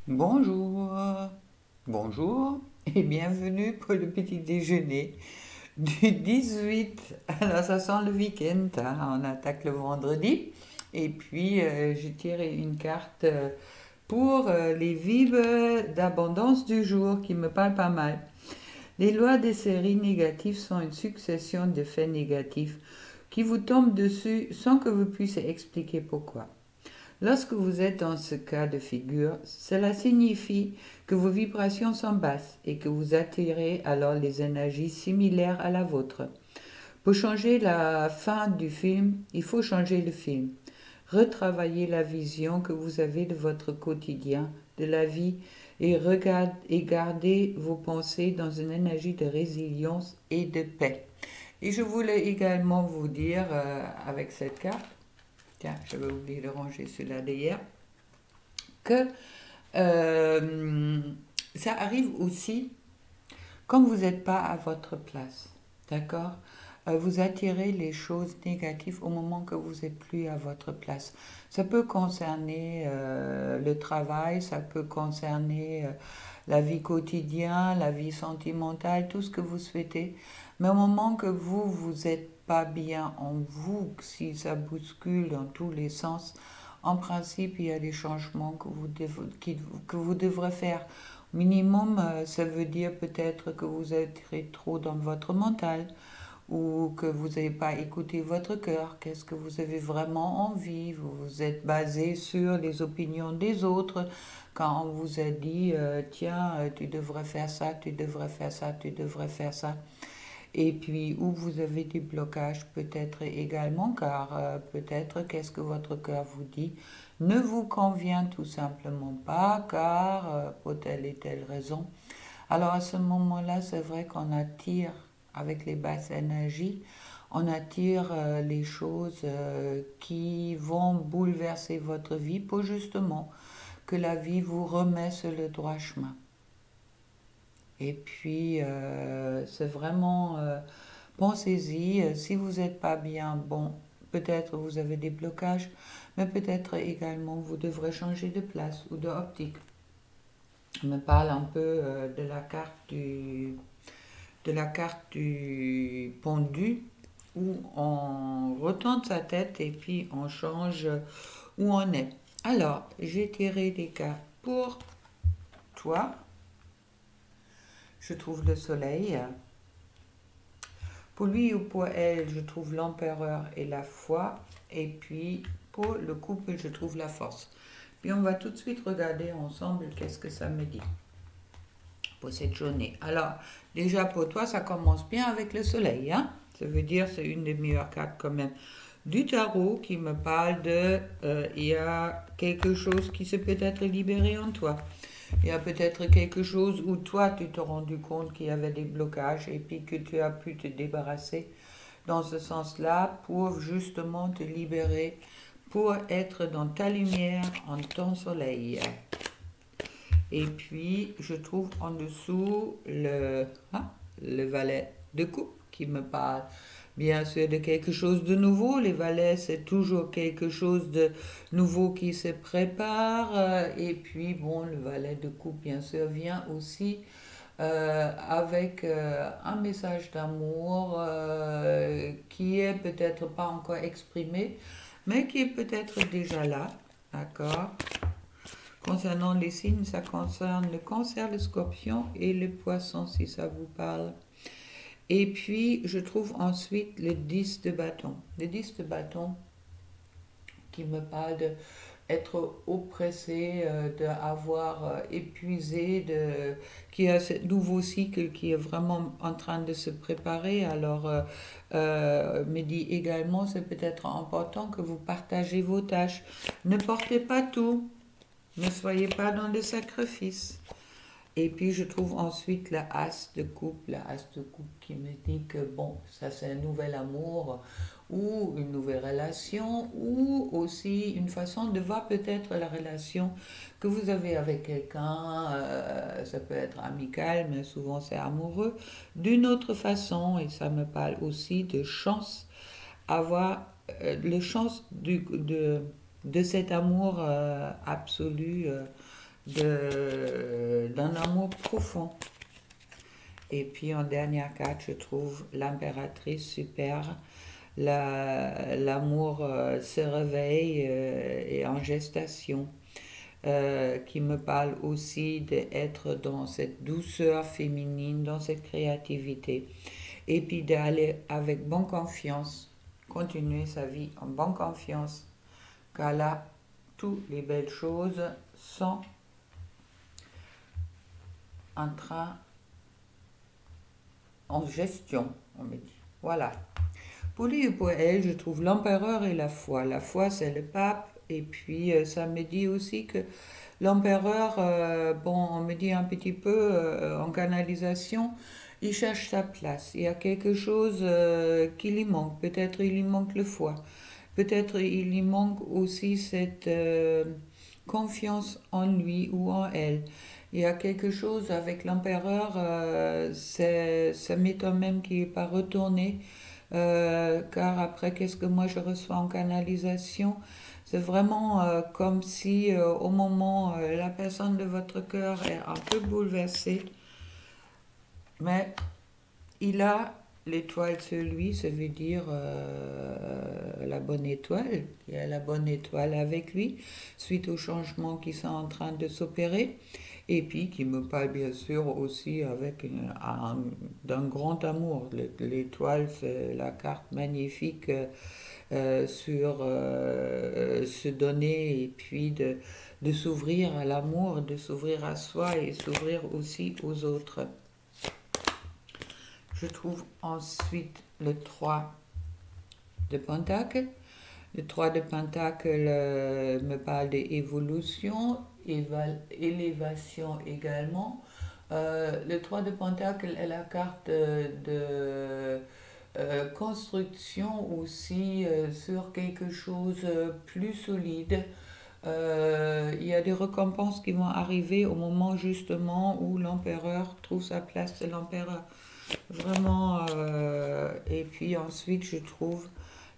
Bonjour, bonjour et bienvenue pour le petit déjeuner du 18. Alors ça sent le week-end, hein, on attaque le vendredi. Et puis j'ai tiré une carte pour les vibes d'abondance du jour qui me parle pas mal. Les lois des séries négatives sont une succession de faits négatifs qui vous tombent dessus sans que vous puissiez expliquer pourquoi. Lorsque vous êtes dans ce cas de figure, cela signifie que vos vibrations sont basses et que vous attirez alors les énergies similaires à la vôtre. Pour changer la fin du film, il faut changer le film. Retravaillez la vision que vous avez de votre quotidien, de la vie, et gardez vos pensées dans une énergie de résilience et de paix. Et je voulais également vous dire avec cette carte, tiens, j'avais oublié de ranger celui-là d'hier, que euh, ça arrive aussi quand vous n'êtes pas à votre place. D'accord. Vous attirez les choses négatives au moment que vous n'êtes plus à votre place. Ça peut concerner le travail, ça peut concerner la vie quotidienne, la vie sentimentale, tout ce que vous souhaitez. Mais au moment que vous n'êtes pas bien en vous, si ça bouscule dans tous les sens, en principe, il y a des changements que vous devrez faire. Minimum, ça veut dire peut-être que vous êtes trop dans votre mental ou que vous n'avez pas écouté votre cœur. Qu'est-ce que vous avez vraiment envie? Vous vous êtes basé sur les opinions des autres quand on vous a dit tiens, tu devrais faire ça, tu devrais faire ça, tu devrais faire ça. Et puis, où vous avez des blocages peut-être également, car peut-être qu'est-ce que votre cœur vous dit ne vous convient tout simplement pas, car pour telle et telle raison. Alors à ce moment-là, c'est vrai qu'on attire, avec les basses énergies, on attire les choses qui vont bouleverser votre vie pour justement que la vie vous remet sur le droit chemin. Et puis, c'est vraiment, pensez-y, si vous n'êtes pas bien, bon, peut-être vous avez des blocages, mais peut-être également vous devrez changer de place ou de optique. Je me parle un peu de la carte du pendu où on retente sa tête et puis on change où on est. Alors, j'ai tiré des cartes pour toi. Je trouve le soleil. Pour lui ou pour elle, je trouve l'empereur et la foi. Et puis, pour le couple, je trouve la force. Puis on va tout de suite regarder ensemble qu'est-ce que ça me dit pour cette journée. Alors, déjà pour toi, ça commence bien avec le soleil. Hein. Ça veut dire c'est une des meilleures cartes quand même du tarot qui me parle de il y a quelque chose qui s'est peut-être libéré en toi. Il y a peut-être quelque chose où toi tu t'es rendu compte qu'il y avait des blocages et puis que tu as pu te débarrasser dans ce sens-là pour justement te libérer, pour être dans ta lumière, en ton soleil. Et puis je trouve en dessous le valet de coupe qui me parle bien sûr de quelque chose de nouveau. Les valets, c'est toujours quelque chose de nouveau qui se prépare. Et puis, bon, le valet de coupe, bien sûr, vient aussi avec un message d'amour qui est peut-être pas encore exprimé, mais qui est peut-être déjà là. D'accord. Concernant les signes, ça concerne le cancer, le scorpion et le poisson, si ça vous parle. Et puis, je trouve ensuite le 10 de bâton. Le 10 de bâton qui me parle d'être oppressé, d'avoir épuisé, qui a ce nouveau cycle qui est vraiment en train de se préparer. Alors, me dit également, c'est peut-être important que vous partagez vos tâches. Ne portez pas tout. Ne soyez pas dans le sacrifice. Et puis je trouve ensuite la as de coupe qui me dit que bon, ça c'est un nouvel amour ou une nouvelle relation ou aussi une façon de voir peut-être la relation que vous avez avec quelqu'un, ça peut être amical mais souvent c'est amoureux, d'une autre façon et ça me parle aussi de chance, avoir le chance de cet amour absolu d'un amour profond. Et puis en dernière carte, je trouve l'impératrice super. L'amour se réveille et en gestation, qui me parle aussi d'être dans cette douceur féminine, dans cette créativité. Et puis d'aller avec bonne confiance, continuer sa vie en bonne confiance, car là, toutes les belles choses sont en train, en gestion, on me dit. Voilà. Pour lui et pour elle, je trouve l'empereur et la foi. La foi, c'est le pape. Et puis, ça me dit aussi que l'empereur, bon, on me dit un petit peu en canalisation, il cherche sa place. Il y a quelque chose qui lui manque. Peut-être il lui manque le foie. Peut-être il lui manque aussi cette confiance en lui ou en elle. Il y a quelque chose avec l'empereur, ça m'étonne même qu'il n'est pas retourné, car après, qu'est-ce que moi je reçois en canalisation? C'est vraiment comme si au moment, la personne de votre cœur est un peu bouleversée, mais il a l'étoile sur lui, ça veut dire la bonne étoile. Il y a la bonne étoile avec lui, suite aux changements qui sont en train de s'opérer. Et puis qui me parle bien sûr aussi avec d'un grand amour. L'étoile, c'est la carte magnifique sur se donner et puis de s'ouvrir à l'amour, de s'ouvrir à soi et s'ouvrir aussi aux autres. Je trouve ensuite le 3 de Pentacles. Le 3 de Pentacles me parle d'évolution, élévation également. Le 3 de Pentacles est la carte de construction aussi sur quelque chose plus solide. Il y a des récompenses qui vont arriver au moment justement où l'empereur trouve sa place. C'est l'empereur. Vraiment. Et puis ensuite, je trouve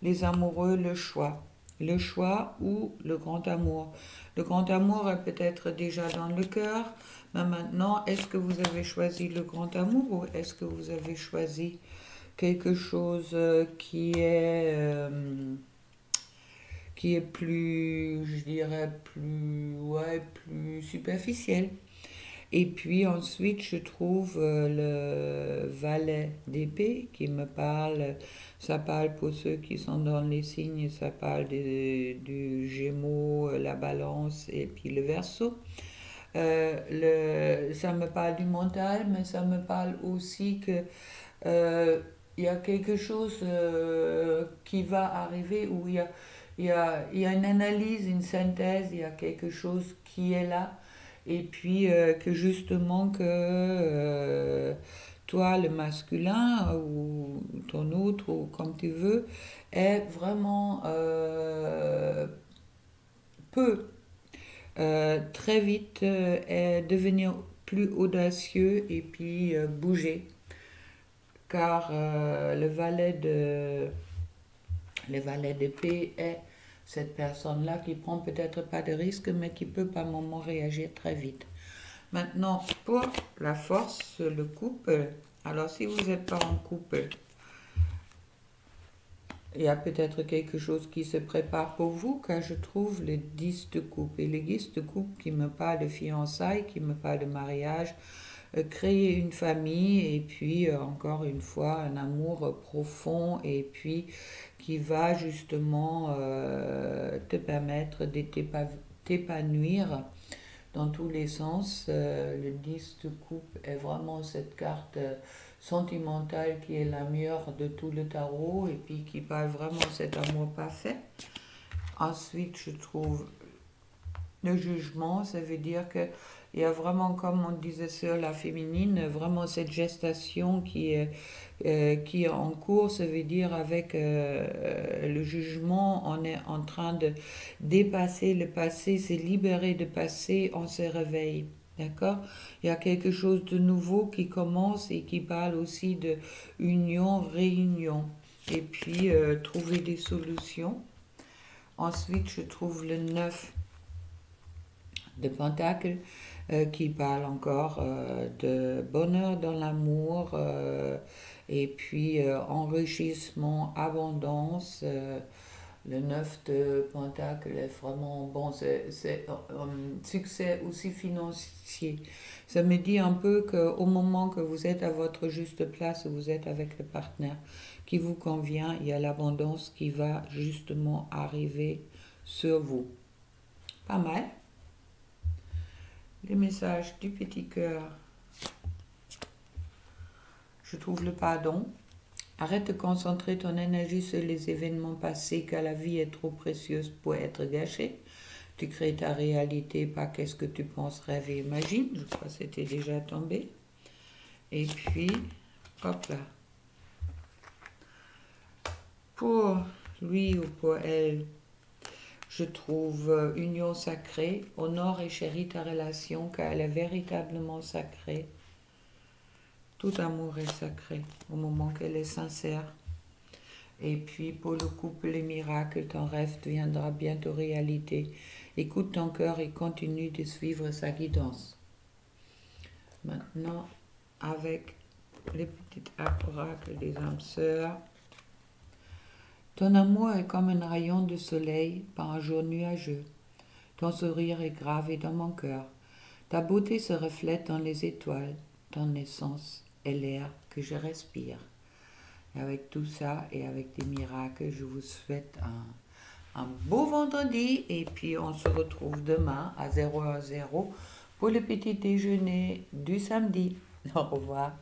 les amoureux, le choix. Le choix ou le grand amour. Le grand amour est peut-être déjà dans le cœur, mais maintenant, est-ce que vous avez choisi le grand amour ou est-ce que vous avez choisi quelque chose qui est plus, je dirais, plus superficiel. Et puis ensuite, je trouve le valet d'épée qui me parle. Ça parle pour ceux qui sont dans les signes, ça parle du Gémeaux, la Balance et puis le Verseau. Ça me parle du mental, mais ça me parle aussi que il y a quelque chose qui va arriver où il y a une analyse, une synthèse, il y a quelque chose qui est là. Et puis que justement que toi, le masculin, ou ton autre, ou comme tu veux, est vraiment peut très vite devenir plus audacieux et puis bouger. Car le valet d'épée est cette personne-là qui prend peut-être pas de risque, mais qui peut par moment réagir très vite. Maintenant, pour la force, le couple, alors si vous n'êtes pas en couple, il y a peut-être quelque chose qui se prépare pour vous, car je trouve le 10 de coupe. Et le 10 de coupe qui me parle de fiançailles, qui me parle de mariage, créer une famille, et puis encore une fois, un amour profond, et puis qui va justement te permettre de t'épanouir dans tous les sens. Le 10 de coupe est vraiment cette carte sentimentale qui est la meilleure de tout le tarot et puis qui parle vraiment de cet amour parfait. Ensuite, je trouve le jugement, ça veut dire que il y a vraiment, comme on disait sur la féminine, vraiment cette gestation qui est en cours. Ça veut dire avec le jugement, on est en train de dépasser le passé, c'est libérer de passé, on se réveille. D'accord? Il y a quelque chose de nouveau qui commence et qui parle aussi de union, réunion. Et puis, trouver des solutions. Ensuite, je trouve le 9 de Pentacle qui parle encore de bonheur dans l'amour et puis enrichissement, abondance. Le 9 de Pentacle est vraiment bon, c'est succès aussi financier. Ça me dit un peu qu'au moment que vous êtes à votre juste place, vous êtes avec le partenaire qui vous convient, il y a l'abondance qui va justement arriver sur vous. Pas mal. Les messages du petit cœur. Je trouve le pardon. Arrête de concentrer ton énergie sur les événements passés car la vie est trop précieuse pour être gâchée. Tu crées ta réalité par qu'est-ce que tu penses, rêves et imagines. Je crois que c'était déjà tombé. Et puis, hop là. Pour lui ou pour elle, je trouve union sacrée. Honore et chéris ta relation car elle est véritablement sacrée. Tout amour est sacré au moment qu'elle est sincère. Et puis pour le couple, les miracles, ton rêve deviendra bientôt réalité. Écoute ton cœur et continue de suivre sa guidance. Maintenant, avec les petites oracles des âmes sœurs. Ton amour est comme un rayon de soleil par un jour nuageux. Ton sourire est gravé dans mon cœur. Ta beauté se reflète dans les étoiles. Ton essence est l'air que je respire. Et avec tout ça et avec des miracles, je vous souhaite un beau vendredi. Et puis on se retrouve demain à 0h0 pour le petit déjeuner du samedi. Au revoir.